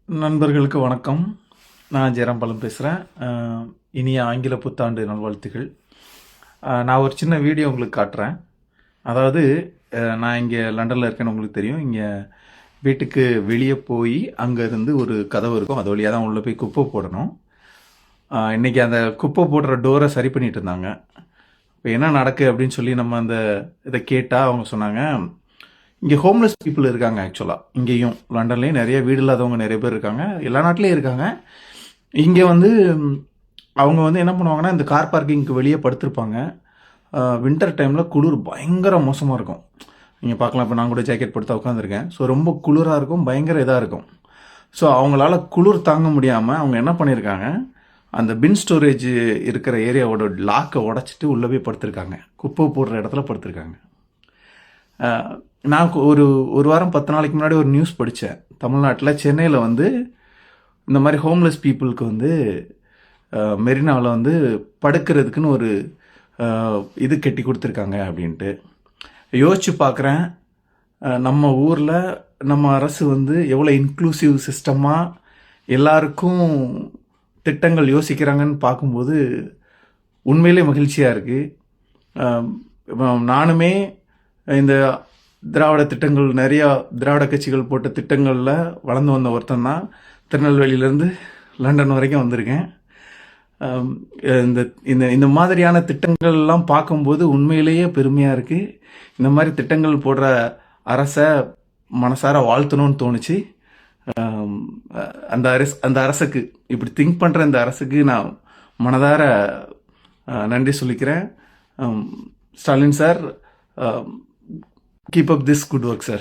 நண்பர்களுக்கு வணக்கம். நான் ஜெயராம்பலம் பேசுகிறேன். இனிய ஆங்கில புத்தாண்டு நல்வாழ்த்துக்கள். நான் ஒரு சின்ன வீடியோ உங்களுக்கு காட்டுறேன். அதாவது நான் இங்கே லண்டனில் இருக்கேன்னு உங்களுக்கு தெரியும். இங்கே வீட்டுக்கு வெளியே போய் அங்கேருந்து ஒரு கதவு இருக்கும். அது வழியாக தான் உள்ளே போய் குப்பை போடணும். இன்றைக்கி அந்த குப்பை போடுற டோரை சரி பண்ணிட்டு இருந்தாங்க. இப்போ என்ன நடக்கு அப்படின்னு சொல்லி நம்ம அந்த இதை கேட்டால் அவங்க சொன்னாங்க, இங்கே ஹோம்லெஸ் பீப்புள் இருக்காங்க. ஆக்சுவலாக இங்கேயும் லண்டன்லேயும் நிறைய வீடு இல்லாதவங்க நிறைய பேர் இருக்காங்க. எல்லா நாட்டிலையும் இருக்காங்க. இங்கே அவங்க என்ன பண்ணுவாங்கன்னா, இந்த கார் பார்க்கிங்க்கு வெளியே படுத்திருப்பாங்க. வின்டர் டைமில் குளிர் பயங்கர மோசமாக இருக்கும். நீங்கள் பார்க்கலாம், இப்போ நான் கூட ஜாக்கெட் போட்டு உட்காந்துருக்கேன். ஸோ ரொம்ப குளிராக இருக்கும், பயங்கர இதாக இருக்கும். ஸோ அவங்களால குளிர் தாங்க முடியாமல் அவங்க என்ன பண்ணியிருக்காங்க, அந்த பின் ஸ்டோரேஜ் இருக்கிற ஏரியாவோட லாக்கை உடச்சிட்டு உள்ளே போய் படுத்திருக்காங்க. குப்பை போடுற இடத்துல படுத்திருக்காங்க. நான் ஒரு வாரம் 10 நாளைக்கு முன்னாடி ஒரு நியூஸ் படித்தேன். தமிழ்நாட்டில் சென்னையில் இந்த மாதிரி ஹோம்லெஸ் பீப்புளுக்கு மெரினாவில் படுக்கிறதுக்குன்னு ஒரு இது கட்டி கொடுத்துருக்காங்க அப்படின்ட்டு. யோசித்து பார்க்குறேன், நம்ம ஊரில் நம்ம அரசு எவ்வளோ இன்க்ளூசிவ் சிஸ்டமாக எல்லாருக்கும் திட்டங்கள் யோசிக்கிறாங்கன்னு பார்க்கும்போது உண்மையிலே மகிழ்ச்சியாக இருக்குது. நானுமே இந்த திராவிட திட்டங்கள், நிறையா திராவிட கட்சிகள் போட்ட திட்டங்களில் வளர்ந்து வந்த ஒருத்தன் தான். திருநெல்வேலியிலேருந்து லண்டன் வரைக்கும் வந்திருக்கேன். இந்த இந்த இந்த மாதிரியான திட்டங்கள்லாம் பார்க்கும்போது உண்மையிலேயே பெருமையாக இருக்குது. இந்த மாதிரி திட்டங்கள் போடுற அரசை மனசார வாழ்த்தணும்னு தோணுச்சு. அந்த அரசுக்கு, இப்படி திங்க் பண்ணுற இந்த அரசுக்கு நான் மனதார நன்றி சொல்லிக்கிறேன். Stalin sir, keep up this good work, sir.